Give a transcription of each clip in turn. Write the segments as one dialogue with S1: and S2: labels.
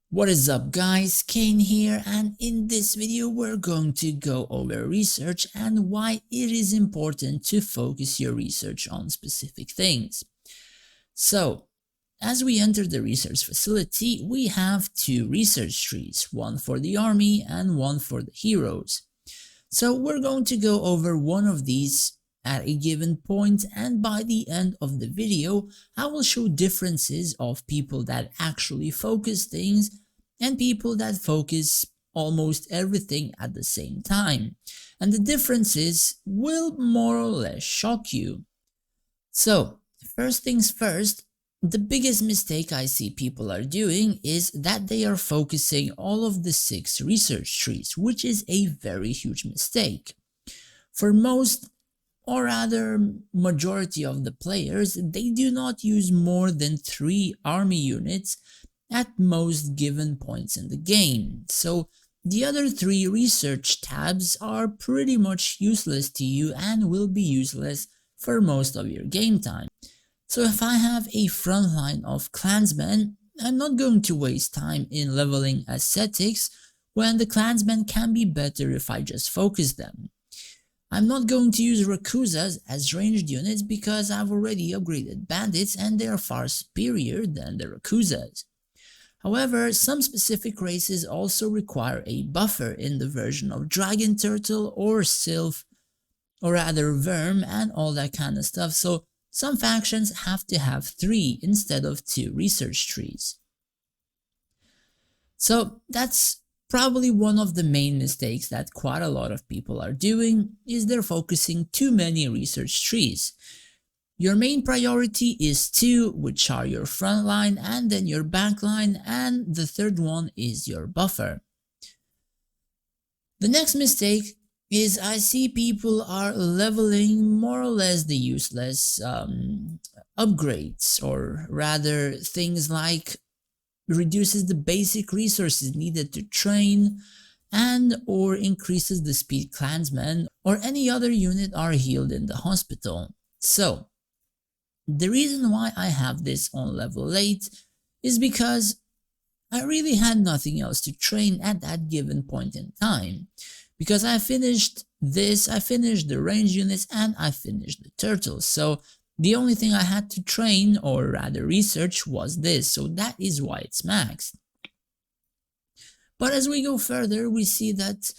S1: What is up guys, Kane here, and in this video we're going to go over research and why it is important to focus your research on specific things. So, as we enter the research facility, we have two research trees, one for the army and one for the heroes. So we're going to go over one of these at a given point, and by the end of the video I will show differences of people that actually focus things and people that focus almost everything at the same time, and the differences will more or less shock you. So first things first, the biggest mistake I see people are doing is that they are focusing all of the 6 research trees, which is a very huge mistake. For most, or rather majority of the players, they do not use more than 3 army units at most given points in the game, so the other 3 research tabs are pretty much useless to you and will be useless for most of your game time. So if I have a front line of clansmen, I'm not going to waste time in leveling ascetics when the clansmen can be better if I just focus them. I'm not going to use Rakuzas as ranged units because I've already upgraded bandits and they are far superior than the Rakuzas. However, some specific races also require a buffer in the version of Dragon Turtle or Sylph, or rather Worm and all that kind of stuff, so some factions have to have 3 instead of 2 research trees. So that's probably one of the main mistakes that quite a lot of people are doing, is they're focusing too many research trees. Your main priority is 2, which are your front line and then your back line, and the third one is your buffer. The next mistake is I see people are leveling more or less the useless upgrades, or rather things like reduces the basic resources needed to train and or increases the speed clansmen or any other unit are healed in the hospital. So the reason why I have this on level 8 is because I really had nothing else to train at that given point in time, because I finished this, I finished the range units and I finished the turtles, so the only thing I had to train, or rather research, was this, so that is why it's maxed. But as we go further, we see that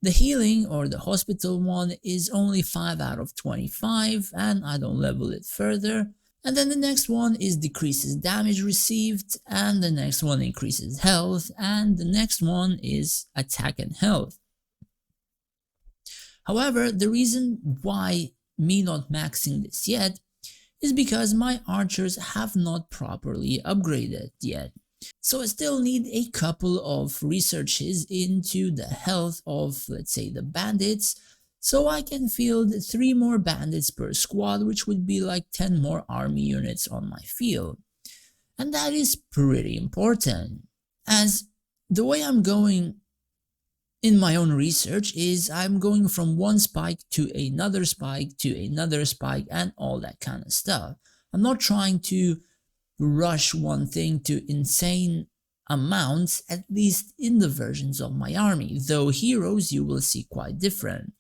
S1: the healing or the hospital one is only 5 out of 25 and I don't level it further. And then the next one is decreases damage received, and the next one increases health, and the next one is attack and health. However, the reason why me not maxing this yet is because my archers have not properly upgraded yet. So I still need a couple of researches into the health of, let's say, the bandits, so I can field 3 more bandits per squad, which would be like 10 more army units on my field. And that is pretty important, as the way I'm going in my own research is I'm going from one spike to another spike and all that kind of stuff. I'm not trying to rush one thing to insane amounts, at least in the versions of my army, though heroes you will see quite different.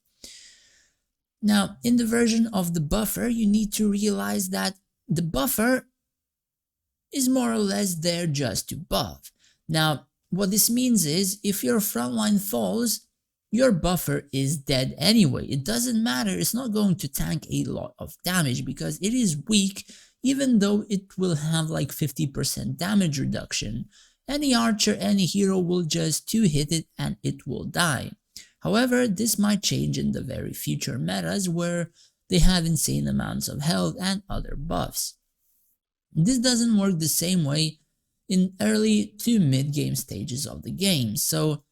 S1: Now, in the version of the buffer, you need to realize that the buffer is more or less there just to buff. Now, what this means is, if your frontline falls, your buffer is dead anyway. It doesn't matter, it's not going to tank a lot of damage because it is weak, even though it will have like 50% damage reduction. Any archer, any hero will just 2-hit it and it will die. However, this might change in the very future metas where they have insane amounts of health and other buffs. This doesn't work the same way in early to mid-game stages of the game, so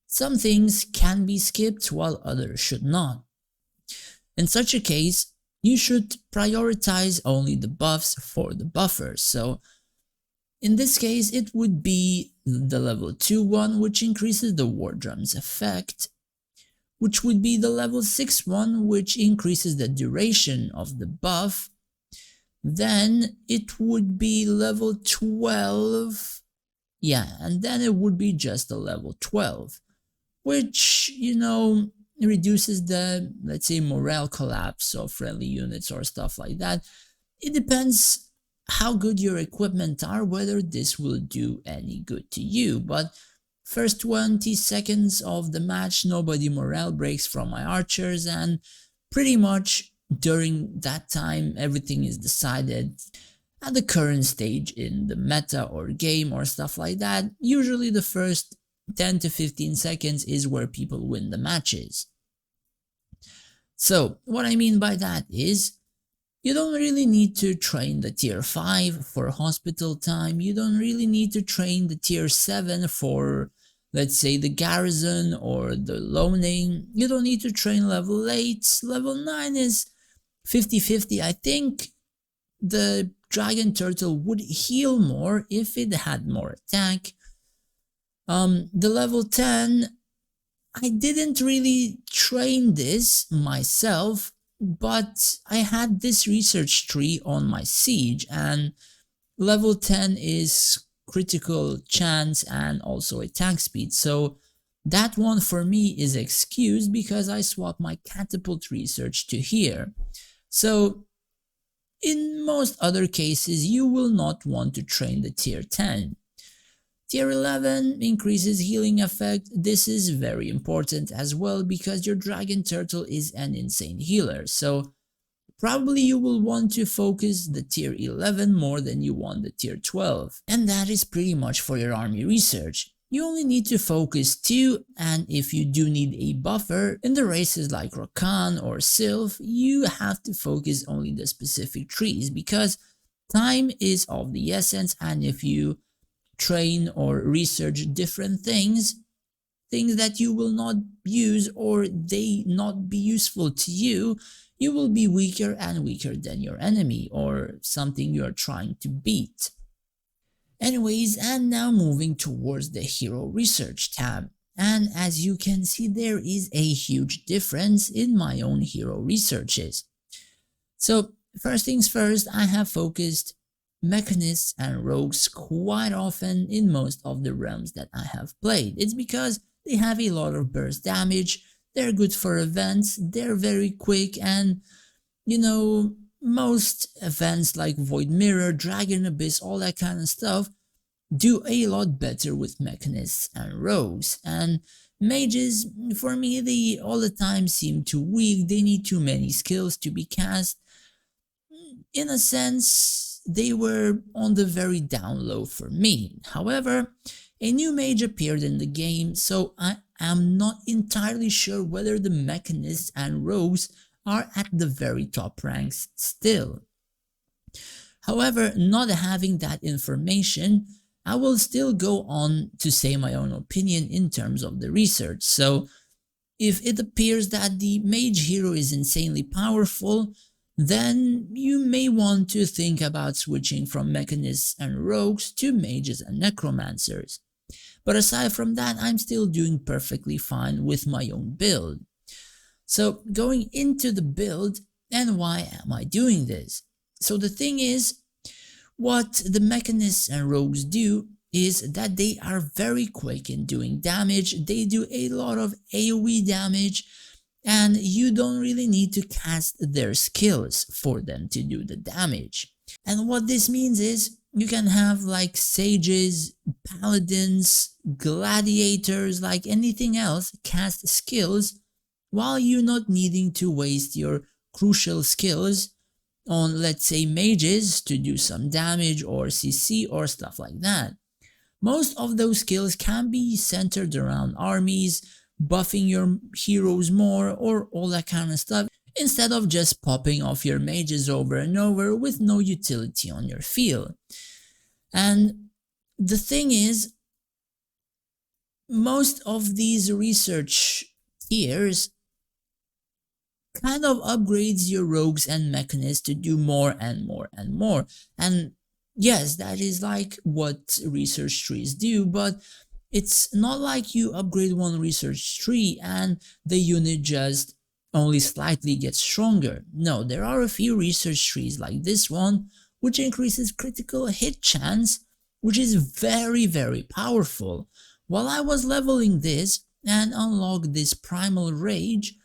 S1: some things can be skipped while others should not. In such a case, you should prioritize only the buffs for the buffers, so in this case it would be the level 2 one, which increases the war drum's effect, which would be the level 6 one, which increases the duration of the buff. Then it would be level 12 Yeah, and then it would be just a level 12, which, reduces the, let's say, morale collapse of friendly units or stuff like that. It depends how good your equipment are, whether this will do any good to you, but first 20 seconds of the match, nobody morale breaks from my archers, and pretty much during that time, everything is decided. At the current stage in the meta or game or stuff like that, usually the first 10 to 15 seconds is where people win the matches. So, what I mean by that is, you don't really need to train the tier 5 for hospital time, you don't really need to train the tier 7 for, let's say, the garrison or the loaning, you don't need to train level 8, level 9 is 50-50. I think the dragon turtle would heal more if it had more attack. The level 10, I didn't really train this myself, but I had this research tree on my siege, and level 10 is critical chance and also attack speed, so that one for me is excused because I swapped my catapult research to here. So in most other cases, you will not want to train the tier 10. Tier 11 increases healing effect. This is very important as well because your dragon turtle is an insane healer, so probably you will want to focus the tier 11 more than you want the tier 12. And that is pretty much for your army research. You only need to focus 2, and if you do need a buffer, in the races like Rakan or Sylph, you have to focus only the specific trees because time is of the essence, and if you train or research different things that you will not use or they not be useful to you, you will be weaker and weaker than your enemy or something you are trying to beat. Anyways, and now moving towards the hero research tab. And as you can see, there is a huge difference in my own hero researches. So first things first, I have focused mechanists and rogues quite often in most of the realms that I have played. It's because they have a lot of burst damage, they're good for events, they're very quick, and most events like Void Mirror, Dragon Abyss, all that kind of stuff do a lot better with mechanists and rogues. And mages, for me, they all the time seem too weak, they need too many skills to be cast. In a sense, they were on the very down low for me. However, a new mage appeared in the game, so I am not entirely sure whether the mechanists and rogues are at the very top ranks still. However, not having that information, I will still go on to say my own opinion in terms of the research. So if it appears that the mage hero is insanely powerful, then you may want to think about switching from mechanists and rogues to mages and necromancers. But aside from that, I'm still doing perfectly fine with my own build. So going into the build, and why am I doing this? So the thing is, what the mechanists and rogues do is that they are very quick in doing damage, they do a lot of AoE damage, and you don't really need to cast their skills for them to do the damage. And what this means is, you can have like sages, paladins, gladiators, like anything else, cast skills while you're not needing to waste your crucial skills on, let's say, mages to do some damage or CC or stuff like that. Most of those skills can be centered around armies, buffing your heroes more or all that kind of stuff, instead of just popping off your mages over and over with no utility on your field. And the thing is, most of these research tiers kind of upgrades your rogues and mechanists to do more and more and more. And yes, that is like what research trees do, but it's not like you upgrade one research tree and the unit just only slightly gets stronger. No, there are a few research trees like this one, which increases critical hit chance which is very powerful. While I was leveling this and unlocked this primal rage,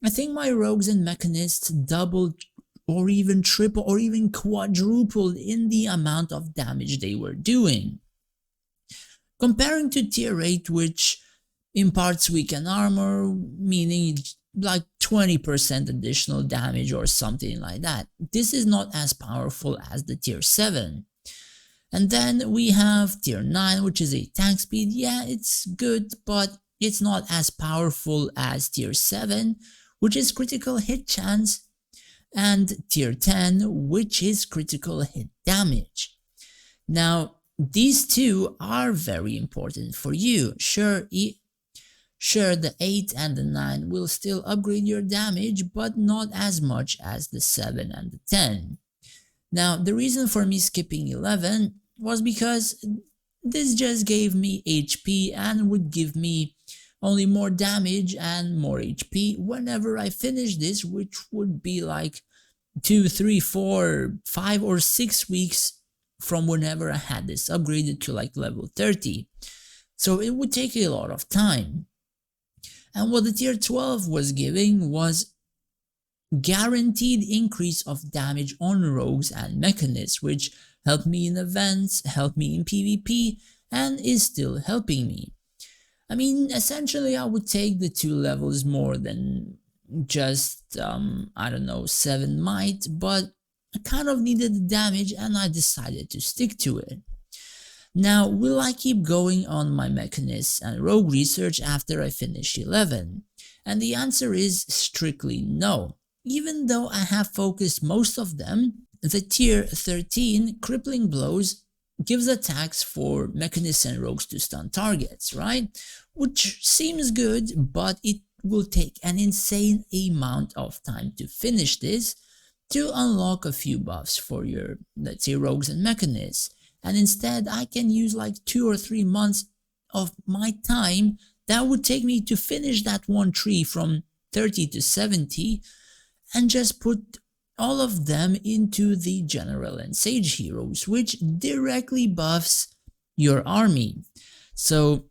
S1: I think my rogues and mechanists doubled or even triple or even quadrupled in the amount of damage they were doing. Comparing to tier 8, which imparts weakened armor, meaning like 20% additional damage or something like that. This is not as powerful as the tier 7. And then we have tier 9, which is attack speed. Yeah, it's good, but it's not as powerful as tier 7, which is critical hit chance, and tier 10, which is critical hit damage. Now, these two are very important for you. Sure, the 8 and the 9 will still upgrade your damage, but not as much as the 7 and the 10. Now, the reason for me skipping 11 was because this just gave me HP and would give me only more damage and more HP whenever I finish this, which would be like 2, 3, 4, 5 or 6 weeks from whenever I had this upgraded to like level 30. So it would take a lot of time. And what the tier 12 was giving was guaranteed increase of damage on rogues and mechanists, which helped me in events, helped me in PvP, and is still helping me. I mean, essentially I would take the 2 levels more than just, I don't know, 7 might, but I kind of needed the damage and I decided to stick to it. Now, will I keep going on my mechanists and rogue research after I finish 11? And the answer is strictly no. Even though I have focused most of them, the tier 13 crippling blows gives attacks for mechanists and rogues to stun targets, right? Which seems good, but it will take an insane amount of time to finish this to unlock a few buffs for your, let's say, rogues and mechanists. And instead I can use like 2 or 3 months of my time that would take me to finish that one tree from 30 to 70 and just put all of them into the general and sage heroes, which directly buffs your army. So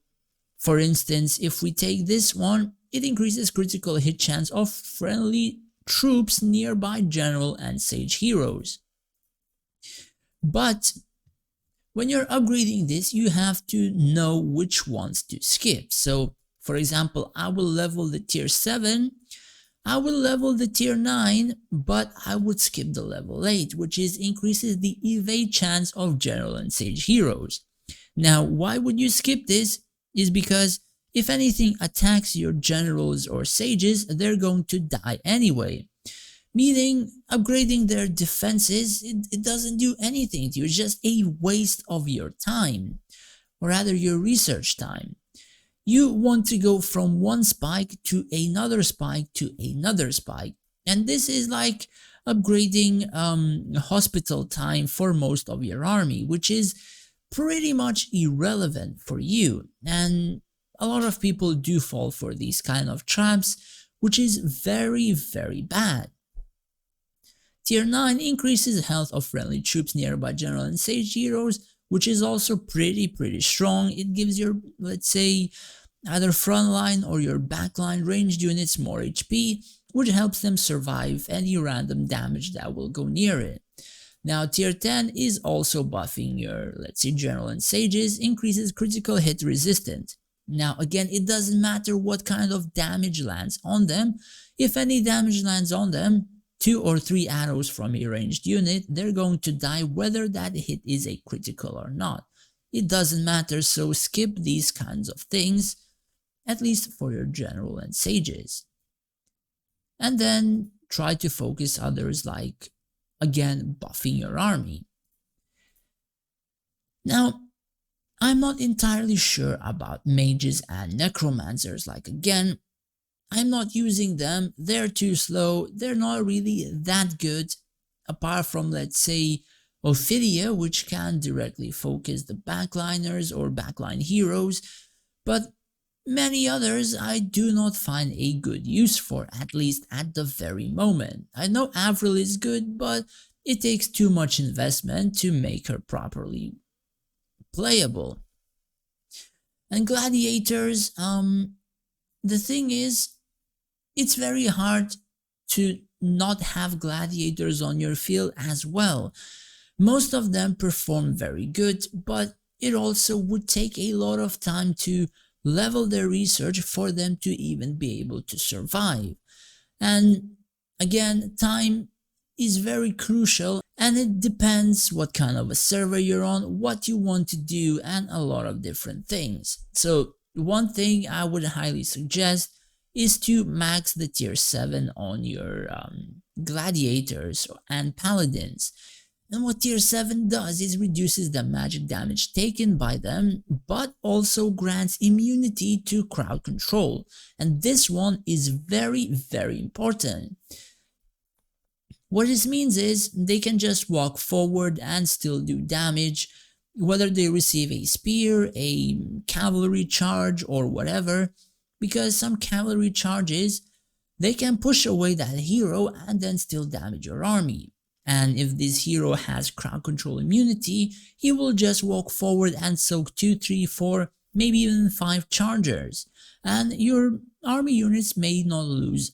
S1: for instance, if we take this one, it increases critical hit chance of friendly troops nearby general and sage heroes. But when you're upgrading this, you have to know which ones to skip. So for example, I will level the tier 7, I will level the tier 9, but I would skip the level 8, which is increases the evade chance of general and sage heroes. Now, why would you skip this? Is because if anything attacks your generals or sages, they're going to die anyway. Meaning, upgrading their defenses, it doesn't do anything to you, it's just a waste of your time, or rather your research time. You want to go from one spike to another spike to another spike, and this is like upgrading hospital time for most of your army, which is pretty much irrelevant for you. And a lot of people do fall for these kind of traps, which is very bad. Tier 9 increases health of friendly troops nearby general and sage heroes, which is also pretty strong. It gives your, let's say, either frontline or your backline ranged units more HP, which helps them survive any random damage that will go near it. Now tier 10 is also buffing your, let's say, general and sages, increases critical hit resistance. Now again, it doesn't matter what kind of damage lands on them. If any damage lands on them, 2 or 3 arrows from a ranged unit, they're going to die whether that hit is a critical or not. It doesn't matter, so skip these kinds of things, at least for your general and sages. And then try to focus others, like, again, buffing your army. Now, I'm not entirely sure about mages and necromancers, like, again, I'm not using them, they're too slow, they're not really that good, apart from, let's say, Ophidia, which can directly focus the backliners or backline heroes, but many others I do not find a good use for, at least at the very moment. I know Avril is good, but it takes too much investment to make her properly playable. And gladiators, the thing is, it's very hard to not have gladiators on your field as well. Most of them perform very good, but it also would take a lot of time to level their research for them to even be able to survive. And again, time is very crucial, and it depends what kind of a server you're on, what you want to do, and a lot of different things. So one thing I would highly suggest is to max the tier 7 on your gladiators and paladins. And what tier 7 does is reduces the magic damage taken by them, but also grants immunity to crowd control. And this one is very, very important. What this means is they can just walk forward and still do damage, whether they receive a spear, a cavalry charge, or whatever, because some cavalry charges, they can push away that hero and then still damage your army. And if this hero has crowd control immunity, he will just walk forward and soak 2, 3, 4, maybe even 5 chargers, and your army units may not lose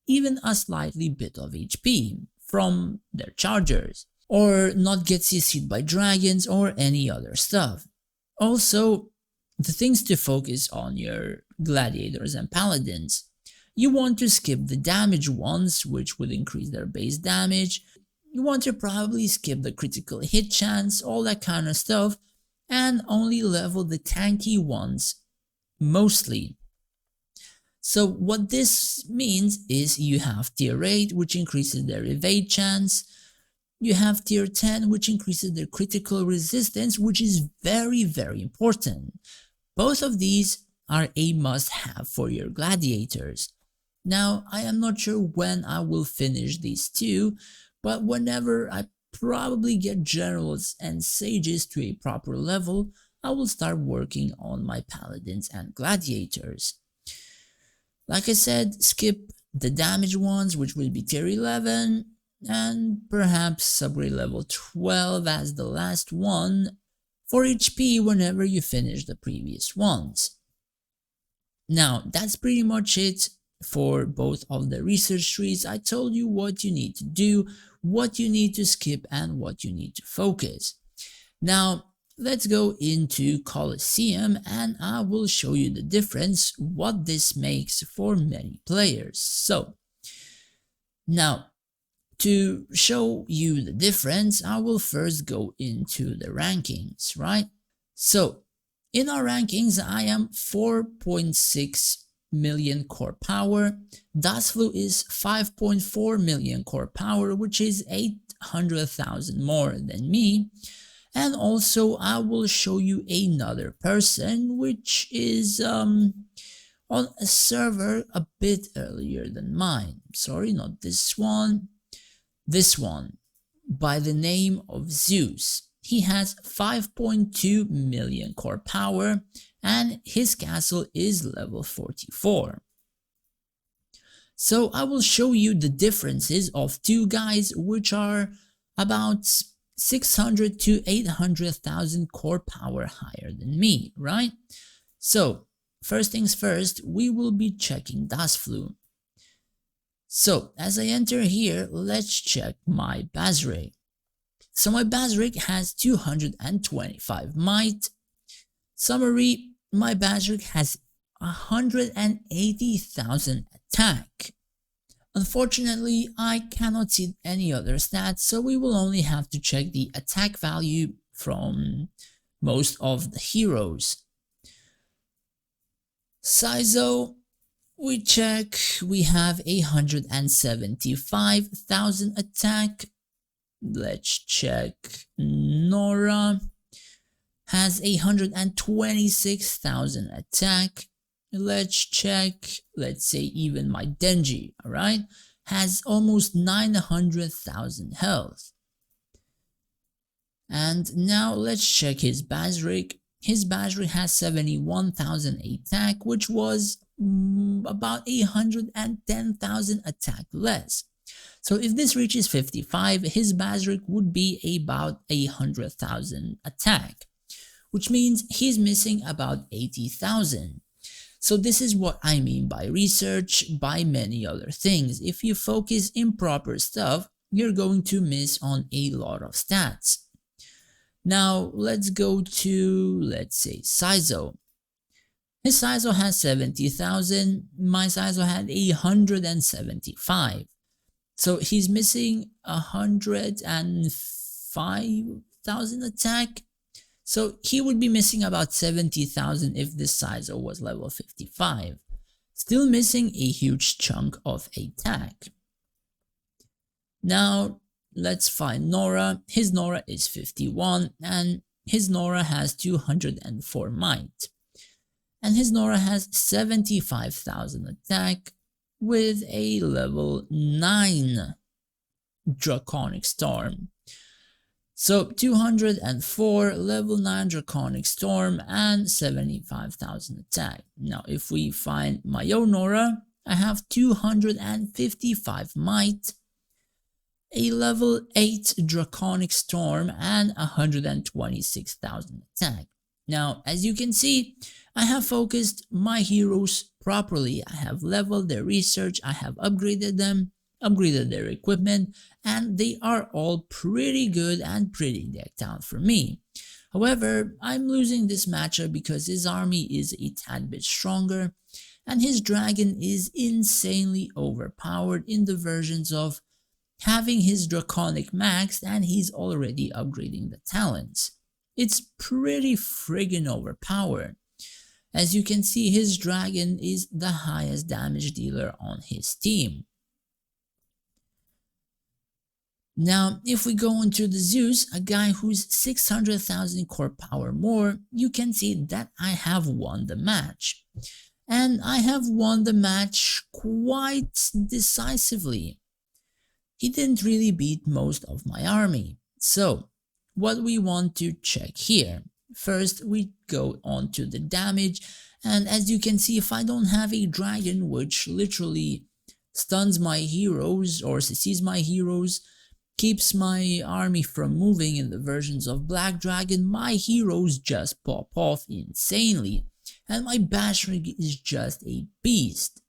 S1: even a slightly bit of HP from their chargers, or not get CC'd by dragons or any other stuff. Also, the things to focus on your gladiators and paladins. You want to skip the damage ones, which would increase their base damage. You want to probably skip the critical hit chance, all that kind of stuff, and only level the tanky ones mostly. So what this means is you have tier 8, which increases their evade chance. You have tier 10, which increases their critical resistance, which is very, very important. Both of these are a must-have for your gladiators. Now, I am not sure when I will finish these two, but whenever I probably get generals and sages to a proper level, I will start working on my paladins and gladiators. Like I said, skip the damage ones, which will be tier 11, and perhaps upgrade level 12 as the last one for HP whenever you finish the previous ones. Now, that's pretty much it for both of the research trees. I told you what you need to do, what you need to skip, and what you need to focus. Now, let's go into Coliseum and I will show you the difference, what this makes for many players. So, now, to show you the difference, I will first go into the rankings, right? So, in our rankings, I am 4.6 million core power. Dasflu is 5.4 million core power, which is 800,000 more than me. And also I will show you another person which is on a server a bit earlier than mine. Sorry, not this one. This one, by the name of Zeus. He has 5.2 million core power and his castle is level 44. So I will show you the differences of two guys which are about 600 to 800,000 core power higher than me, right? So first things first, we will be checking Dasflu. So as I enter here, let's check my Basric. So my Basric has 225 might. Summary, my Basric has 180,000 attack. Unfortunately, I cannot see any other stats, so we will only have to check the attack value from most of the heroes. Sizo, we check, we have 175,000 attack. Let's check Nora, has 126,000 attack. Let's check, let's say even my Denji, alright, has almost 900,000 health. And now let's check his Basric. His Basric has 71,000 attack, which was about 110,000 attack less. So if this reaches 55, his Basric would be about 100,000 attack, which means he's missing about 80,000. So this is what I mean by research, by many other things. If you focus improper stuff, you're going to miss on a lot of stats. Now let's go to, let's say, Sizo. His Sizo has 70,000, my Sizo had 175. So he's missing 105,000 attack. So he would be missing about 70,000 if this Sizo was level 55. Still missing a huge chunk of attack. Now let's find Nora. His Nora is 51 and his Nora has 204 might. And his Nora has 75,000 attack with a level 9 Draconic Storm. So 204 level 9 Draconic Storm and 75,000 attack. Now if we find my own Nora, I have 255 might, a level 8 Draconic Storm and 126,000 attack. Now as you can see, I have focused my heroes properly. I have leveled their research, I have upgraded them, upgraded their equipment, and they are all pretty good and pretty decked out for me. However, I'm losing this matchup because his army is a tad bit stronger and his dragon is insanely overpowered in the versions of having his Draconic maxed and he's already upgrading the talents. It's pretty friggin' overpowered. As you can see, his dragon is the highest damage dealer on his team. Now, if we go into the Zeus, a guy who's 600,000 core power more, you can see that I have won the match. And I have won the match quite decisively. He didn't really beat most of my army. So, what we want to check here. First, we go on to the damage, and as you can see, if I don't have a dragon which literally stuns my heroes or CCs my heroes, keeps my army from moving in the versions of Black Dragon, my heroes just pop off insanely, and my Bashrig is just a beast.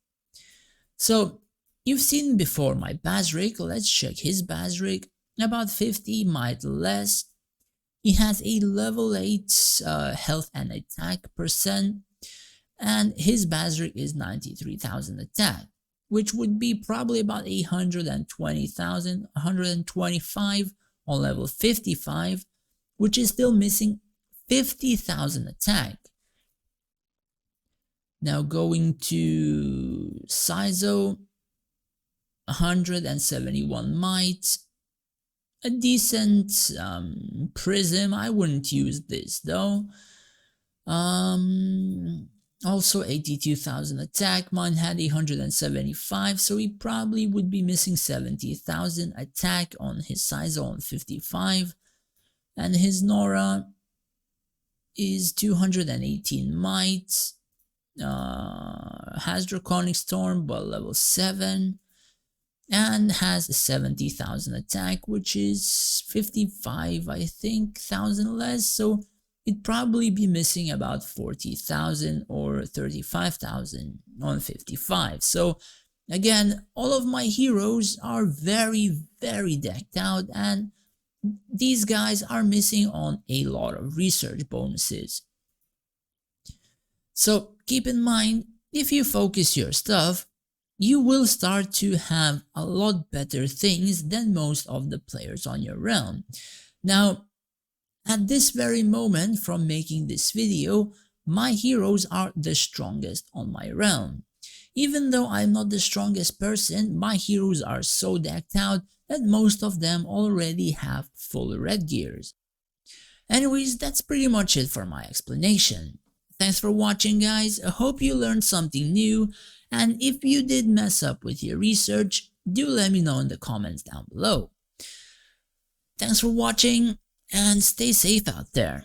S1: So, you've seen before my Basric, let's check his Basric, about 50 might less. He has a level 8 health and attack percent, and his Basric is 93,000 attack, which would be probably about 120,000, 125 on level 55, which is still missing 50,000 attack. Now going to Sizo, 171 might, a decent prism. I wouldn't use this though. Also 82,000 attack. Mine had 175, so he probably would be missing 70,000 attack on his Sizo on 55, and his Nora is 218 might. Has Draconic Storm but level 7. And has 70,000 attack, which is 55, I think, thousand less, so it'd probably be missing about 40,000 or 35,000 on 55. So again, all of my heroes are very decked out, and these guys are missing on a lot of research bonuses. So keep in mind, if you focus your stuff, you will start to have a lot better things than most of the players on your realm. Now, at this very moment from making this video, my heroes are the strongest on my realm. Even though I'm not the strongest person, my heroes are so decked out that most of them already have full red gears. Anyways, that's pretty much it for my explanation. Thanks for watching, guys. I hope you learned something new. And if you did mess up with your research, do let me know in the comments down below. Thanks for watching and stay safe out there.